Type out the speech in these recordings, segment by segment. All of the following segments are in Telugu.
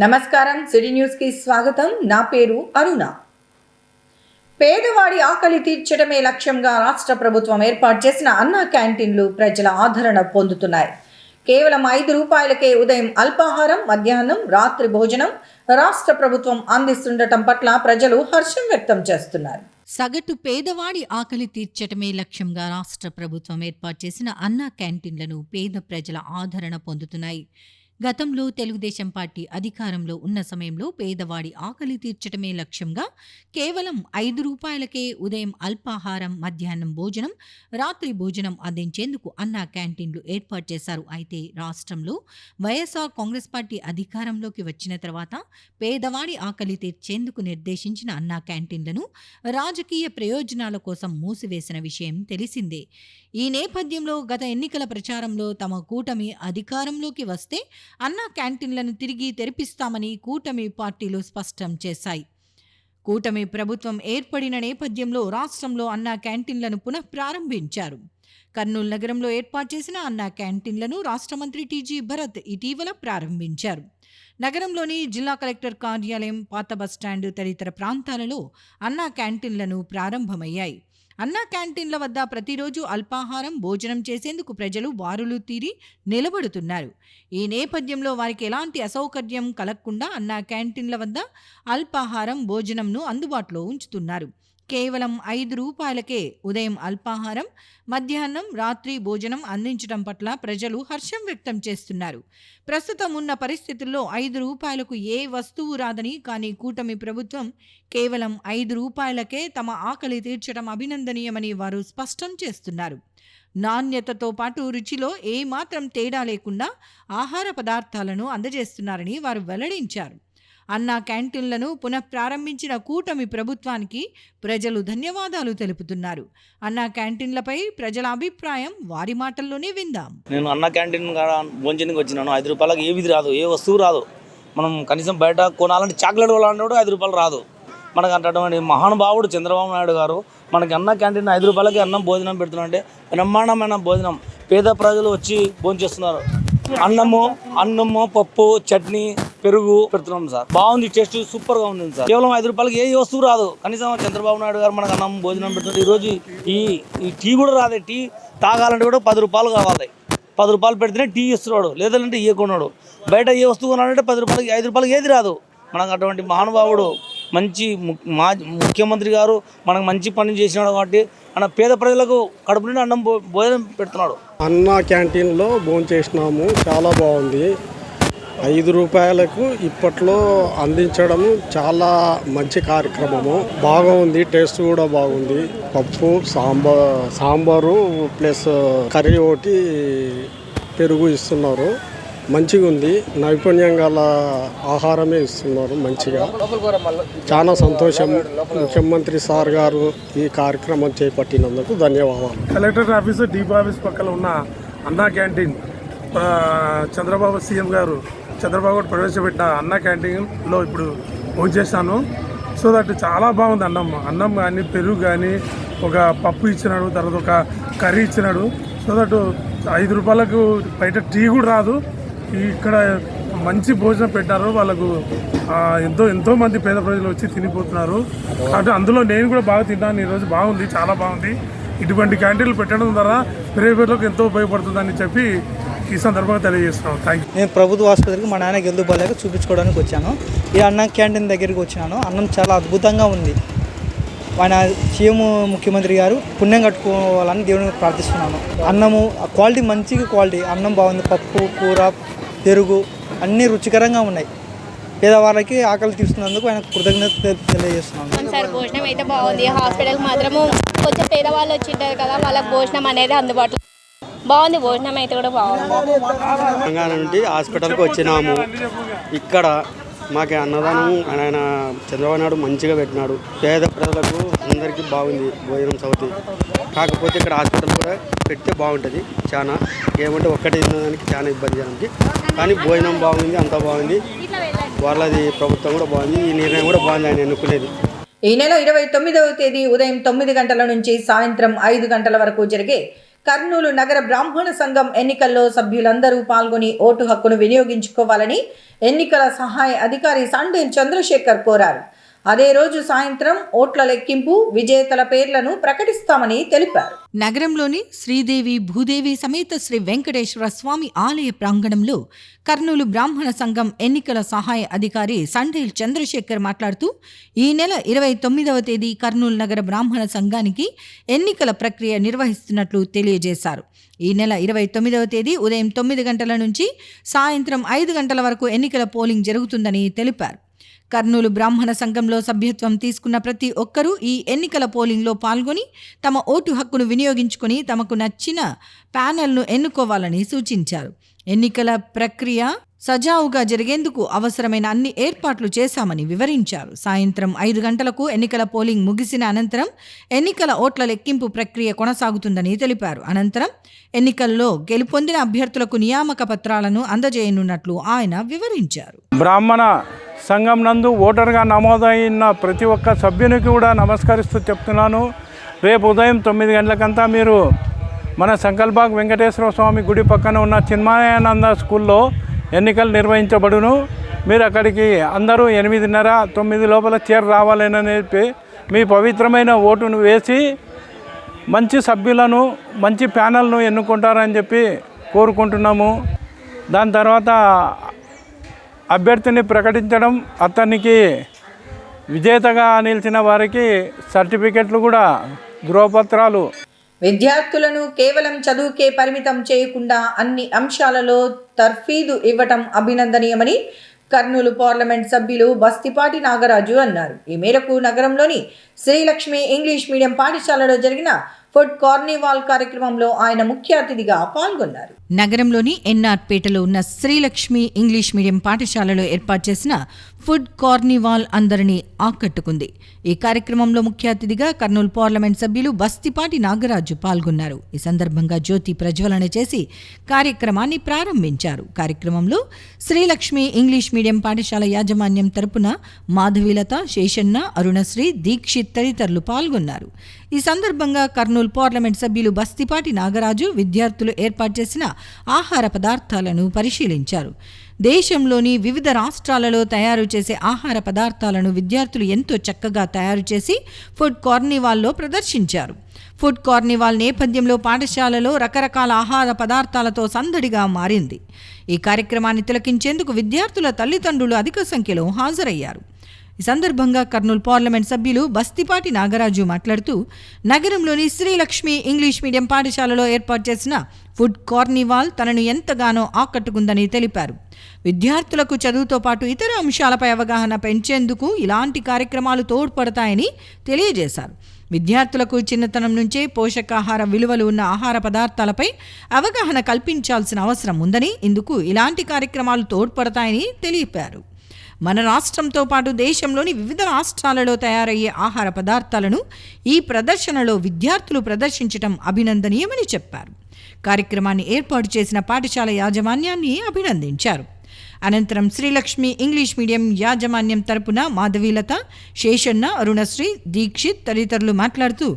నమస్కారం. సిటీ న్యూస్కి స్వాగతం. నా పేరు అరుణ. పేదవాడి ఆకలి తీర్చడమే లక్ష్యంగా రాష్ట్ర ప్రభుత్వం ఏర్పాటు చేసిన అన్నా క్యాంటీన్లు ప్రజల ఆదరణ పొందుతున్నాయి. కేవలం 5 రూపాయలకే ఉదయం అల్పాహారం, మధ్యాహ్నం, రాత్రి భోజనం రాష్ట్ర ప్రభుత్వం అందిస్తుండటం పట్ల ప్రజలు హర్షం వ్యక్తం చేస్తున్నారు. సగటు పేదవాడి ఆకలి తీర్చటమే లక్ష్యంగా రాష్ట్ర ప్రభుత్వం ఏర్పాటు చేసిన అన్నా క్యాంటీన్లను పేద ప్రజల ఆదరణ పొందుతున్నాయి. గతంలో తెలుగుదేశం పార్టీ అధికారంలో ఉన్న సమయంలో పేదవాడి ఆకలి తీర్చటమే లక్ష్యంగా కేవలం 5 రూపాయలకే ఉదయం అల్పాహారం, మధ్యాహ్నం భోజనం, రాత్రి భోజనం అందించేందుకు అన్నా క్యాంటీన్లు ఏర్పాటు చేశారు. అయితే రాష్ట్రంలో వైఎస్ఆర్ కాంగ్రెస్ పార్టీ అధికారంలోకి వచ్చిన తర్వాత పేదవాడి ఆకలి తీర్చేందుకు నిర్దేశించిన అన్నా క్యాంటీన్లను రాజకీయ ప్రయోజనాల కోసం మూసివేసిన విషయం తెలిసిందే. ఈ నేపథ్యంలో గత ఎన్నికల ప్రచారంలో తమ కూటమి అధికారంలోకి వస్తే అన్నా క్యాంటీన్లను తిరిగి తెరిపిస్తామని కూటమి పార్టీలు స్పష్టం చేశాయి. కూటమి ప్రభుత్వం ఏర్పడిన నేపథ్యంలో రాష్ట్రంలో అన్నా క్యాంటీన్లను పునఃప్రారంభించారు. కర్నూలు నగరంలో ఏర్పాటు చేసిన అన్నా క్యాంటీన్లను రాష్ట్ర మంత్రి టీజీ భరత్ ఇటీవల ప్రారంభించారు. నగరంలోని జిల్లా కలెక్టర్ కార్యాలయం, పాత బస్టాండ్ తదితర ప్రాంతాలలో అన్నా క్యాంటీన్లను ప్రారంభమయ్యాయి. అన్నా క్యాంటీన్ల వద్ద ప్రతిరోజు అల్పాహారం, భోజనం చేసేందుకు ప్రజలు బారులు తీరి నిలబడుతున్నారు. ఈ నేపథ్యంలో వారికి ఎలాంటి అసౌకర్యం కలగకుండా అన్నా క్యాంటీన్ల వద్ద అల్పాహారం, భోజనంను అందుబాటులో ఉంచుతున్నారు. కేవలం 5 రూపాయలకే ఉదయం అల్పాహారం, మధ్యాహ్నం, రాత్రి భోజనం అందించడం పట్ల ప్రజలు హర్షం వ్యక్తం చేస్తున్నారు. ప్రస్తుతం ఉన్న పరిస్థితుల్లో 5 రూపాయలకు ఏ వస్తువు రాదని, కానీ కూటమి ప్రభుత్వం కేవలం 5 రూపాయలకే తమ ఆకలి తీర్చడం అభినందనీయమని వారు స్పష్టం చేస్తున్నారు. నాణ్యతతో పాటు రుచిలో ఏమాత్రం తేడా లేకుండా ఆహార పదార్థాలను అందజేస్తున్నారని వారు వెల్లడించారు. అన్నా క్యాంటీన్లను పునఃప్రారంభించిన కూటమి ప్రభుత్వానికి ప్రజలు ధన్యవాదాలు తెలుపుతున్నారు. అన్నా క్యాంటీన్లపై ప్రజల అభిప్రాయం వారి మాటల్లోనే విందాం. నేను అన్నా క్యాంటీన్ భోజనానికి వచ్చినాను. 5 రూపాయలకు ఏది రాదు, ఏ వస్తువు రాదు. మనం కనీసం బయట కొనాలంటే చాక్లెట్ కొనాలంటే కూడా 5 రూపాయలు రాదు. మనకు అంటటువంటి మహానుభావుడు చంద్రబాబు నాయుడు గారు మనకి అన్నా క్యాంటీన్ 5 రూపాయలకి అన్నం భోజనం పెడుతున్నారంటే బ్రహ్మాండమైన భోజనం. పేద ప్రజలు వచ్చి భోజనం చేస్తున్నారు. అన్నము, పప్పు, చట్నీ, పెరుగు పెడుతున్నాం సార్. బాగుంది, టేస్ట్ సూపర్ గా ఉంది సార్. కేవలం 5 రూపాయలకి ఏ వస్తువు రాదు. కనీసం చంద్రబాబు నాయుడు గారు మనకు అన్నం భోజనం పెడుతున్నారు. ఈరోజు ఈ టీ కూడా రాదే. టీ తాగాలంటే కూడా 10 రూపాయలు కావాలి. 10 రూపాయలు పెడితేనే టీ ఇస్తున్నాడు, లేదంటే కొన్నాడు. బయట ఏ వస్తువు కొనాలంటే 10 రూపాయలకి, 5 రూపాయలకి ఏది రాదు. మనకు అటువంటి మహానుభావుడు మంచి ముఖ్యమంత్రి గారు మనకు మంచి పని చేసినాడు. కాబట్టి మన పేద ప్రజలకు కడుపు నుండి అన్నం భోజనం పెడుతున్నాడు. అన్నా క్యాంటీన్లో భోజనం చేసినాము, చాలా బాగుంది. 5 రూపాయలకు ఇప్పట్లో అందించడము చాలా మంచి కార్యక్రమము. బాగా ఉంది, టేస్ట్ కూడా బాగుంది. పప్పు, సాంబారు ప్లస్ కర్రీ ఒకటి, పెరుగు ఇస్తున్నారు. మంచిగా ఉంది. నైపుణ్యం గల ఆహారమే ఇస్తున్నారు మంచిగా. చాలా సంతోషం. ముఖ్యమంత్రి సార్ గారు ఈ కార్యక్రమం చేపట్టినందుకు ధన్యవాదాలు. కలెక్టర్ ఆఫీసు, డీపీ ఆఫీస్ పక్కన ఉన్న అన్నా క్యాంటీన్ చంద్రబాబు సీఎం గారు ప్రవేశపెట్టిన అన్నా క్యాంటీన్లో ఇప్పుడు భోంచేస్తాను. సో దట్ చాలా బాగుంది. అన్నం కానీ, పెరుగు కానీ, ఒక పప్పు ఇచ్చినాడు, తర్వాత ఒక కర్రీ ఇచ్చినాడు. సో దట్ 5 రూపాయలకు బయట టీ కూడా రాదు. ఇక్కడ మంచి భోజనం పెట్టారు. వాళ్ళకు ఎంతో మంది పేద ప్రజలు వచ్చి తినిపోతున్నారు. కాబట్టి అందులో నేను కూడా బాగా తిన్నాను. ఈరోజు బాగుంది, చాలా బాగుంది. ఇటువంటి క్యాంటీన్లు పెట్టడం ద్వారా పేదలకు ఎంతో ఉపయోగపడుతుందని చెప్పి ఈ సందర్భంగా తెలియజేస్తున్నాను. Thank you. నేను ప్రభుత్వ ఆసుపత్రికి మా నాన్నకి ఎందుకు బాగాలేక చూపించుకోవడానికి వచ్చాను. ఈ అన్నం క్యాంటీన్ దగ్గరికి వచ్చినాను. అన్నం చాలా అద్భుతంగా ఉంది. ఆయన సీఎం ముఖ్యమంత్రి గారు పుణ్యం కట్టుకోవాలని దేవుని ప్రార్థిస్తున్నాను. అన్నము క్వాలిటీ, మంచిగా క్వాలిటీ అన్నం బాగుంది. పప్పు, కూర, పెరుగు అన్నీ రుచికరంగా ఉన్నాయి. పేదవాళ్ళకి ఆకలి తీస్తున్నందుకు ఆయన కృతజ్ఞత తెలియజేస్తున్నాను. సార్ భోజనం అయితే బాగుంది. హాస్పిటల్కి మాత్రము కొంచెం పేదవాళ్ళు వచ్చింటారు కదా, వాళ్ళకి భోజనం అనేది అందుబాటులో బాగుంది. భోజనం అయితే కూడా బాగుంది. తెలంగాణ నుండి హాస్పిటల్కి వచ్చినాము. ఇక్కడ మాకు అన్నదానం ఆయన చంద్రబాబు నాయుడు మంచిగా పెట్టినాడు. పేద ప్రజలకు అందరికీ బాగుంది భోజనం సౌతి. కాకపోతే ఇక్కడ హాస్పిటల్ కూడా పెడితే బాగుంటుంది. చాలా ఏమంటే ఒక్కటే తినడానికి చాలా ఇబ్బంది చేయడానికి. కానీ భోజనం బాగుంది, అంతా బాగుంది. వాళ్ళది ప్రభుత్వం కూడా బాగుంది. ఈ నిర్ణయం కూడా బాగుంది ఆయన ఎన్నుకునేది. ఈ నెల 29వ తేదీ ఉదయం 9 గంటల నుంచి సాయంత్రం 5 గంటల వరకు జరిగే కర్నూలు నగర బ్రాహ్మణ సంఘం ఎన్నికల్లో సభ్యులందరూ పాల్గొని ఓటు హక్కును వినియోగించుకోవాలని ఎన్నికల సహాయ అధికారి సండేల్ చంద్రశేఖర్ కోరారు. అదే రోజు సాయంత్రం ఓట్ల లెక్కింపు, విజేతల పేర్లను ప్రకటిస్తామని తెలిపారు. నగరంలోని శ్రీదేవి భూదేవి సమేత శ్రీ వెంకటేశ్వర స్వామి ఆలయ ప్రాంగణంలో కర్నూలు బ్రాహ్మణ సంఘం ఎన్నికల సహాయ అధికారి సండేల్ చంద్రశేఖర్ మాట్లాడుతూ, ఈ నెల 29వ తేదీ కర్నూలు నగర బ్రాహ్మణ సంఘానికి ఎన్నికల ప్రక్రియ నిర్వహిస్తున్నట్లు తెలియజేశారు. ఈ నెల 29వ తేదీ ఉదయం 9 గంటల నుంచి సాయంత్రం 5 గంటల వరకు ఎన్నికల పోలింగ్ జరుగుతుందని తెలిపారు. కర్నూలు బ్రాహ్మణ సంఘంలో సభ్యత్వం తీసుకున్న ప్రతి ఒక్కరూ ఈ ఎన్నికల పోలింగ్లో పాల్గొని తమ ఓటు హక్కును వినియోగించుకొని తమకు నచ్చిన ప్యానెల్ను ఎన్నుకోవాలని సూచించారు. ఎన్నికల ప్రక్రియ సజావుగా జరిగేందుకు అవసరమైన అన్ని ఏర్పాట్లు చేశామని వివరించారు. సాయంత్రం 5 గంటలకు ఎన్నికల పోలింగ్ ముగిసిన అనంతరం ఎన్నికల ఓట్ల లెక్కింపు ప్రక్రియ కొనసాగుతుందని తెలిపారు. అనంతరం ఎన్నికల్లో గెలుపొందిన అభ్యర్థులకు నియామక పత్రాలను అందజేయనున్నట్లు ఆయన వివరించారు. బ్రాహ్మణ సంఘం నందు ఓటర్గా నమోదైన ప్రతి ఒక్క సభ్యునికి కూడా నమస్కరిస్తూ చెప్తున్నాను. రేపు ఉదయం 9 గంటలకంతా మీరు మన సంకల్బాగ్ వెంకటేశ్వర స్వామి గుడి పక్కన ఉన్న చిన్మయానంద స్కూల్లో ఎన్నికలు నిర్వహించబడును. మీరు అక్కడికి అందరూ 8:30-9 లోపల రావాలని చెప్పి మీ పవిత్రమైన ఓటును వేసి మంచి సభ్యులను, మంచి ప్యానల్ను ఎన్నుకుంటారని చెప్పి కోరుకుంటున్నాము. దాని తర్వాత అభ్యర్థిని ప్రకటించడం, అతనికి విజేతగా నిలిచిన వారికి సర్టిఫికెట్లు కూడా, ధృవపత్రాలు. విద్యార్థులను కేవలం చదువుకే పరిమితం చేయకుండా అన్ని అంశాలలో తర్ఫీదు ఇవ్వటం అభినందనీయమని కర్నూలు పార్లమెంట్ సభ్యులు బస్తిపాటి నాగరాజు అన్నారు. ఈ మేరకు నగరంలోని శ్రీలక్ష్మి ఇంగ్లీష్ మీడియం పాఠశాలలో జరిగిన ఫుడ్ కార్నివాల్ కార్యక్రమంలో ఆయన ముఖ్య అతిథిగా పాల్గొన్నారు. నగరంలోని ఎన్ఆర్పేటలో ఉన్న శ్రీలక్ష్మి ఇంగ్లీష్ మీడియం పాఠశాలలో ఏర్పాటు చేసిన ఫుడ్ కార్నివాల్ అందరినీ ఆకట్టుకుంది. ఈ కార్యక్రమంలో ముఖ్య అతిథిగా కర్నూలు పార్లమెంట్ సభ్యులు బస్తిపాటి నాగరాజు పాల్గొన్నారు. ఈ సందర్భంగా జ్యోతి ప్రజ్వలన చేసి కార్యక్రమాన్ని ప్రారంభించారు. కార్యక్రమంలో శ్రీలక్ష్మి ఇంగ్లీష్ మీడియం పాఠశాల యాజమాన్యం తరపున మాధవీలత, శేషన్న, అరుణశ్రీ, దీక్షిత్ తదితరులు పాల్గొన్నారు. ఈ సందర్భంగా కర్నూలు పార్లమెంట్ సభ్యులు బస్తిపాటి నాగరాజు విద్యార్థులు ఏర్పాటు చేసిన ఆహార పదార్థాలను పరిశీలించారు. దేశంలోని వివిధ రాష్ట్రాలలో తయారు చేసే ఆహార పదార్థాలను విద్యార్థులు ఎంతో చక్కగా తయారు చేసి ఫుడ్ కార్నివాల్లో ప్రదర్శించారు. ఫుడ్ కార్నివాల్ నేపథ్యంలో పాఠశాలలో రకరకాల ఆహార పదార్థాలతో సందడిగా మారింది. ఈ కార్యక్రమాన్ని తిలకించేందుకు విద్యార్థుల తల్లిదండ్రులు అధిక సంఖ్యలో హాజరయ్యారు. ఈ సందర్భంగా కర్నూలు పార్లమెంట్ సభ్యులు బస్తిపాటి నాగరాజు మాట్లాడుతూ, నగరంలోని శ్రీలక్ష్మి ఇంగ్లీష్ మీడియం పాఠశాలలో ఏర్పాటు చేసిన ఫుడ్ కార్నివాల్ తనను ఎంతగానో ఆకట్టుకుందని తెలిపారు. విద్యార్థులకు చదువుతో పాటు ఇతర అంశాలపై అవగాహన పెంచేందుకు ఇలాంటి కార్యక్రమాలు తోడ్పడతాయని తెలియజేశారు. విద్యార్థులకు చిన్నతనం నుంచే పోషకాహార విలువలు ఉన్న ఆహార పదార్థాలపై అవగాహన కల్పించాల్సిన అవసరం ఉందని, ఇందుకు ఇలాంటి కార్యక్రమాలు తోడ్పడతాయని తెలిపారు. మన రాష్ట్రంతో పాటు దేశంలోని వివిధ రాష్ట్రాలలో తయారయ్యే ఆహార పదార్థాలను ఈ ప్రదర్శనలో విద్యార్థులు ప్రదర్శించడం అభినందనీయమని చెప్పారు. కార్యక్రమాన్ని ఏర్పాటు చేసిన పాఠశాల యాజమాన్యాన్ని అభినందించారు. అనంతరం శ్రీలక్ష్మి ఇంగ్లీష్ మీడియం యాజమాన్యం తరపున మాధవీలత, శేషన్న, అరుణశ్రీ, దీక్షిత్ తదితరులు మాట్లాడుతూ,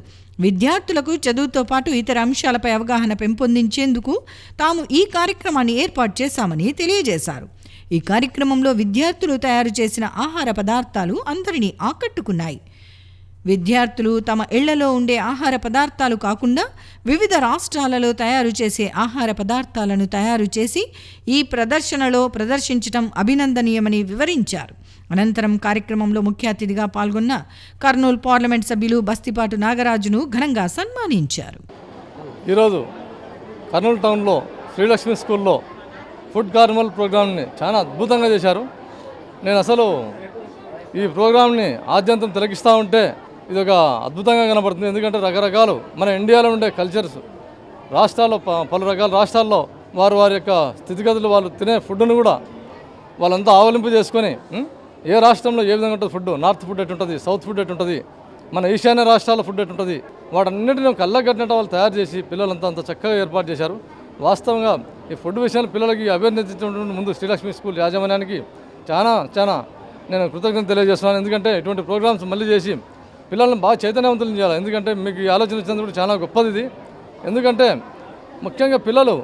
విద్యార్థులకు చదువుతో పాటు ఇతర అంశాలపై అవగాహన పెంపొందించేందుకు తాము ఈ కార్యక్రమాన్ని ఏర్పాటు చేశామని తెలియజేశారు. ఈ కార్యక్రమంలో విద్యార్థులు తయారు చేసిన ఆహార పదార్థాలు అందరినీ ఆకట్టుకున్నాయి. విద్యార్థులు తమ ఇళ్లలో ఉండే ఆహార పదార్థాలు కాకుండా వివిధ రాష్ట్రాలలో తయారు చేసే ఆహార పదార్థాలను తయారు చేసి ఈ ప్రదర్శనలో ప్రదర్శించడం అభినందనీయమని వివరించారు. అనంతరం కార్యక్రమంలో ముఖ్య అతిథిగా పాల్గొన్న కర్నూలు పార్లమెంట్ సభ్యులు బస్తిపాటు నాగరాజును ఘనంగా సన్మానించారు. ఈరోజు కర్నూలు టౌన్లో శ్రీలక్ష్మి స్కూల్లో ఫుడ్ కార్నివాల్ ప్రోగ్రామ్ని చాలా అద్భుతంగా చేశారు. నేను అసలు ఈ ప్రోగ్రామ్ని ఆద్యంతం తిలకిస్తూ ఉంటే ఇది ఒక అద్భుతంగా కనబడుతుంది. ఎందుకంటే రకరకాలు మన ఇండియాలో ఉండే కల్చర్స్ రాష్ట్రాల్లో పలు రకాల రాష్ట్రాల్లో వారి యొక్క స్థితిగతులు, వాళ్ళు తినే ఫుడ్ను కూడా వాళ్ళంతా ఆవలింపు చేసుకొని ఏ రాష్ట్రంలో ఏ విధంగా ఉంటుంది ఫుడ్, నార్త్ ఫుడ్ ఎటుంటుంది, సౌత్ ఫుడ్ ఎటుంటుంది, మన ఈశాన్య రాష్ట్రాల ఫుడ్ ఎటుంటుంది, వాటన్నిటిని కళ్ళగట్టినట్టు వాళ్ళు తయారు చేసి పిల్లలంతా అంత చక్కగా ఏర్పాటు చేశారు. వాస్తవంగా ఈ ఫుడ్ విషయాలు పిల్లలకి అభ్యర్థించడం ముందు శ్రీలక్ష్మి స్కూల్ యాజమాన్యానికి చాలా నేను కృతజ్ఞత తెలియజేస్తున్నాను. ఎందుకంటే ఇటువంటి ప్రోగ్రామ్స్ మళ్ళీ చేసి పిల్లలను బాగా చైతన్యవంతులు చేయాలి. ఎందుకంటే మీకు ఈ ఆలోచన వచ్చినందుకు చాలా గొప్పది ఇది. ఎందుకంటే ముఖ్యంగా పిల్లలు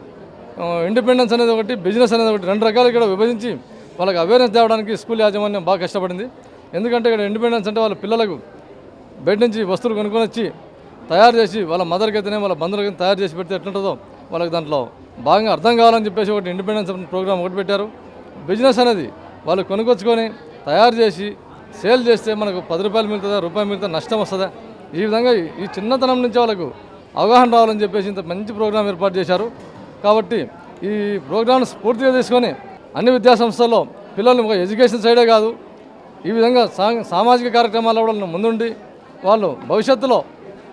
ఇండిపెండెన్స్ అనేది ఒకటి, బిజినెస్ అనేది ఒకటి, రెండు రకాలు ఇక్కడ విభజించి వాళ్ళకి అవేర్నెస్ తేవడానికి స్కూల్ యాజమాన్యం బాగా కష్టపడింది. ఎందుకంటే ఇక్కడ ఇండిపెండెన్స్ అంటే వాళ్ళ పిల్లలకు బయట నుంచి వస్తువులు కొనుక్కొని వచ్చి తయారు చేసి వాళ్ళ మదర్కి అయితేనే వాళ్ళ బంధువులకి తయారు చేసి పెడితే ఎట్లుంటుందో వాళ్ళకి దాంట్లో బాగా అర్థం కావాలని చెప్పేసి ఒకటి ఇండిపెండెన్స్ ప్రోగ్రామ్ ఒకటి పెట్టారు. బిజినెస్ అనేది వాళ్ళు కొనుక్కొచ్చుకొని తయారు చేసి సేల్ చేస్తే మనకు 10 రూపాయలు మిగులుతుందా, రూపాయి మిగులుతుందా, నష్టం వస్తుందా, ఈ విధంగా ఈ చిన్నతనం నుంచి వాళ్ళకు అవగాహన రావాలని చెప్పేసి ఇంత మంచి ప్రోగ్రాం ఏర్పాటు చేశారు. కాబట్టి ఈ ప్రోగ్రాంను స్ఫూర్తిగా తీసుకొని అన్ని విద్యాసంస్థల్లో పిల్లల్ని ఒక ఎడ్యుకేషన్ సైడే కాదు, ఈ విధంగా సామాజిక కార్యక్రమాల్లో కూడా ముందుండి వాళ్ళు భవిష్యత్తులో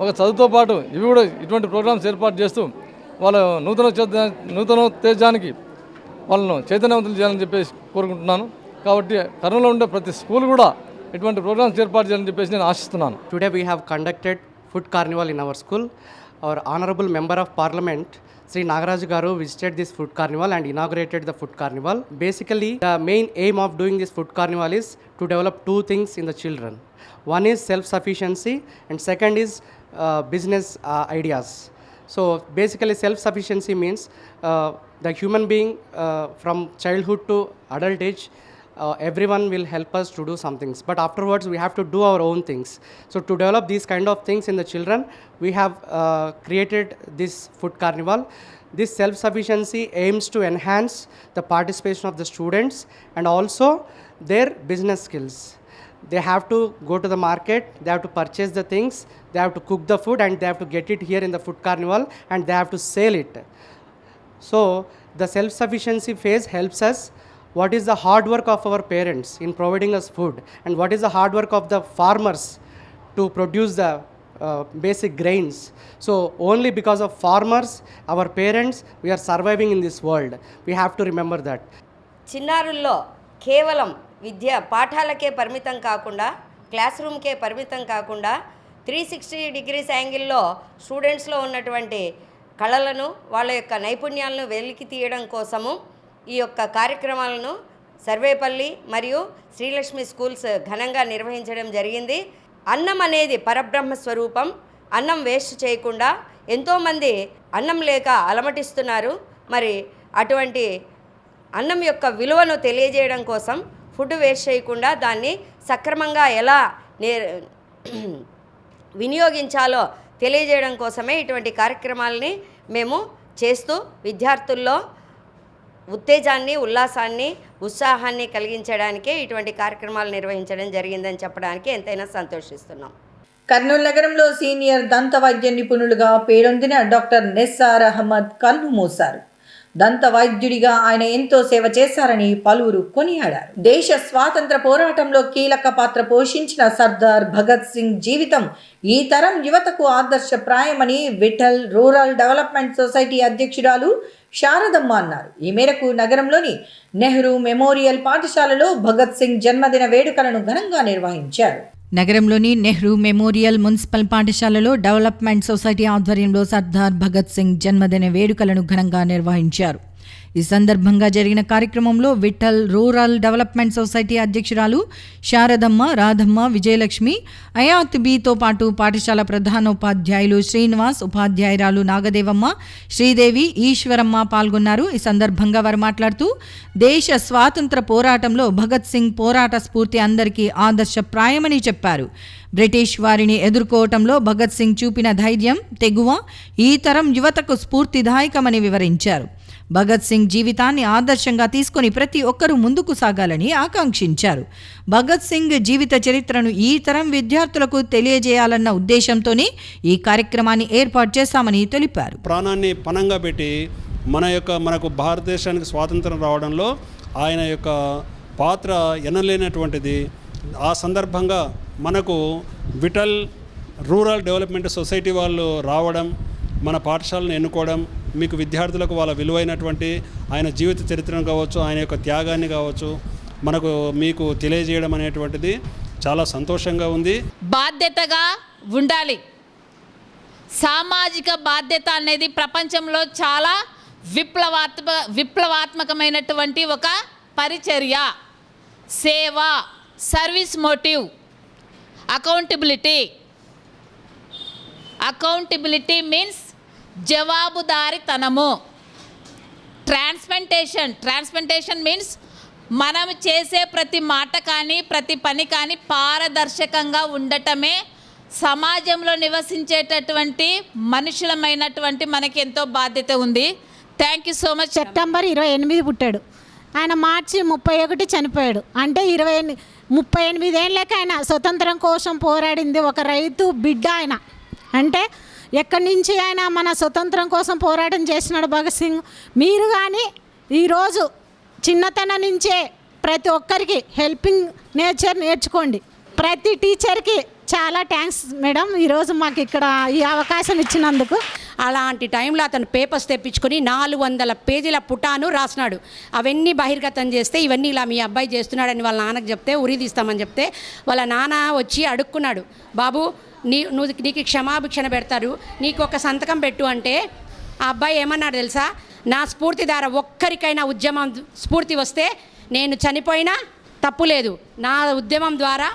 ఒక చదువుతో పాటు ఇవి కూడా ఇటువంటి ప్రోగ్రామ్స్ ఏర్పాటు చేస్తూ వాళ్ళ నూతనోత్తేజానికి వాళ్ళను చైతన్యవంతులు చేయాలని చెప్పేసి కోరుకుంటున్నాను. కాబట్టి కర్నూలులో ఉండే ప్రతి స్కూల్ కూడా ఇటువంటి ప్రోగ్రామ్స్ ఏర్పాటు చేయాలని చెప్పేసి నేను ఆశిస్తున్నాను. Today we have conducted food carnival in our school. Our honorable member of parliament Sri Nagaraj Garu visited this food carnival and inaugurated the food carnival. Basically, the main aim of doing this food carnival is to develop two things in the children. One is self-sufficiency and second is business ideas. So basically self-sufficiency means the human being from childhood to adult age, everyone will help us to do some things, but afterwards we have to do our own things. So to develop these kind of things in the children, we have created this food carnival. This self-sufficiency aims to enhance the participation of the students and also their business skills. They have to go to the market, they have to purchase the things, they have to cook the food and they have to get it here in the food carnival and they have to sell it. So the self-sufficiency phase helps us what is the hard work of our parents in providing us food and what is the hard work of the farmers to produce the basic grains. So only because of farmers, our parents, we are surviving in this world. We have to remember that. చిన్నారుల్లో కేవలం విద్య పాఠాలకే పరిమితం కాకుండా, క్లాస్ రూమ్కే పరిమితం కాకుండా 360 degrees యాంగిల్లో స్టూడెంట్స్లో ఉన్నటువంటి కళలను, వాళ్ళ యొక్క నైపుణ్యాలను వెలికి తీయడం కోసము ఈ యొక్క కార్యక్రమాలను సర్వేపల్లి మరియు శ్రీలక్ష్మి స్కూల్స్ ఘనంగా నిర్వహించడం జరిగింది. అన్నం అనేది పరబ్రహ్మ స్వరూపం. అన్నం వేస్ట్ చేయకుండా ఎంతోమంది అన్నం లేక అలమటిస్తున్నారు. మరి అటువంటి అన్నం యొక్క విలువను తెలియజేయడం కోసం ఫుడ్ వేస్ట్ చేయకుండా దాన్ని సక్రమంగా ఎలా వినియోగించాలో తెలియజేయడం కోసమే ఇటువంటి కార్యక్రమాలని మేము చేస్తూ విద్యార్థుల్లో ఉత్తేజాన్ని, ఉల్లాసాన్ని, ఉత్సాహాన్ని కలిగించడానికే ఇటువంటి కార్యక్రమాలు నిర్వహించడం జరిగిందని చెప్పడానికి ఎంతైనా సంతోషిస్తున్నాం. కర్నూలు నగరంలో సీనియర్ దంత వైద్య నిపుణులుగా పేరొందిన డాక్టర్ నిస్సార్ అహ్మద్ కన్ను మూశారు. దంత వైద్యుడిగా ఆయన ఎంతో సేవ చేశారని పలువురు కొనియాడారు. దేశ స్వాతంత్ర పోరాటంలో కీలక పాత్ర పోషించిన సర్దార్ భగత్ సింగ్ జీవితం ఈ తరం యువతకు ఆదర్శప్రాయమని విఠల్ రూరల్ డెవలప్మెంట్ సొసైటీ అధ్యక్షురాలు శారదమ్మ అన్నారు. ఈ మేరకు నగరంలోని నెహ్రూ మెమోరియల్ పాఠశాలలో భగత్ సింగ్ జన్మదిన వేడుకలను ఘనంగా నిర్వహించారు. నగరంలోని నెహ్రూ మెమోరియల్ మున్సిపల్ పాఠశాలలో డెవలప్మెంట్ సొసైటీ ఆధ్వర్యంలో సర్దార్ భగత్ సింగ్ జన్మదిన వేడుకలను ఘనంగా నిర్వహించారు. ఈ సందర్భంగా జరిగిన కార్యక్రమంలో విఠల్ రూరల్ డెవలప్మెంట్ సొసైటీ అధ్యక్షురాలు శారదమ్మ, రాధమ్మ, విజయలక్ష్మి, అయాత్ బితో పాటు పాఠశాల ప్రధానోపాధ్యాయులు శ్రీనివాస్, ఉపాధ్యాయురాలు నాగదేవమ్మ, శ్రీదేవి, ఈశ్వరమ్మ పాల్గొన్నారు. ఈ సందర్భంగా వారు మాట్లాడుతూ దేశ స్వాతంత్ర పోరాటంలో భగత్ సింగ్ పోరాట స్ఫూర్తి అందరికీ ఆదర్శప్రాయమని చెప్పారు. బ్రిటిష్ వారిని ఎదుర్కోవటంలో భగత్ సింగ్ చూపిన ధైర్యం, తెగువ ఈ తరం యువతకు స్ఫూర్తిదాయకమని వివరించారు. భగత్ సింగ్ జీవితాన్ని ఆదర్శంగా తీసుకొని ప్రతి ఒక్కరూ ముందుకు సాగాలని ఆకాంక్షించారు. భగత్ సింగ్ జీవిత చరిత్రను ఈ తరం విద్యార్థులకు తెలియజేయాలన్న ఉద్దేశంతోనే ఈ కార్యక్రమాన్ని ఏర్పాటు చేశామని తెలిపారు. ప్రాణాన్ని పణంగా పెట్టి మనకు భారతదేశానికి స్వాతంత్రం రావడంలో ఆయన యొక్క పాత్ర ఎనలేనటువంటిది. ఆ సందర్భంగా మనకు విఠల్ రూరల్ డెవలప్మెంట్ సొసైటీ వాళ్ళు రావడం, మన పాఠశాలను ఎన్నుకోవడం, మీకు విద్యార్థులకు వాళ్ళ విలువైనటువంటి ఆయన జీవిత చరిత్రను కావచ్చు, ఆయన యొక్క త్యాగాన్ని కావచ్చు మీకు తెలియజేయడం అనేటువంటిది చాలా సంతోషంగా ఉంది. బాధ్యతగా ఉండాలి. సామాజిక బాధ్యత అనేది ప్రపంచంలో చాలా విప్లవాత్మకమైనటువంటి ఒక పరిచర్య. సేవ, సర్వీస్ మోటివ్, అకౌంటబిలిటీ మీన్స్ జవాబుదారీతనము. ట్రాన్స్ప్లాంటేషన్ మీన్స్ మనం చేసే ప్రతి మాట కానీ ప్రతి పని కానీ పారదర్శకంగా ఉండటమే సమాజంలో నివసించేటటువంటి మనుషులమైనటువంటి మనకి ఎంతో బాధ్యత ఉంది. Thank you so much. September 28 పుట్టాడు ఆయన, మార్చి 31 చనిపోయాడు. అంటే 38 ఏళ్ళకి ఆయన స్వతంత్రం కోసం పోరాడింది ఒక రైతు బిడ్డ ఆయన. అంటే ఎక్కడి నుంచి ఆయన మన స్వతంత్రం కోసం పోరాటం చేసినాడు భగత్ సింగ్. మీరు కానీ ఈరోజు చిన్నతనం నుంచే ప్రతి ఒక్కరికి హెల్పింగ్ నేచర్ నేర్చుకోండి. ప్రతి టీచర్కి చాలా థ్యాంక్స్ మేడం, ఈరోజు మాకు ఇక్కడ ఈ అవకాశం ఇచ్చినందుకు. అలాంటి టైంలో అతను పేపర్స్ తెప్పించుకొని 400 పేజీల పుటాను రాసినాడు. అవన్నీ బహిర్గతం చేస్తే ఇవన్నీ ఇలా మీ అబ్బాయి చేస్తున్నాడని వాళ్ళ నాన్నకు చెప్తే ఉరిదీస్తామని చెప్తే వాళ్ళ నాన్న వచ్చి అడుక్కున్నాడు, బాబు నీకు క్షమాభిక్షణ పెడతారు, నీకు ఒక సంతకం పెట్టు అంటే ఆ అబ్బాయి ఏమన్నాడు తెలుసా, నా స్ఫూర్తి ద్వారా ఒక్కరికైనా ఉద్యమం స్ఫూర్తి వస్తే నేను చనిపోయినా తప్పు లేదు, నా ఉద్యమం ద్వారా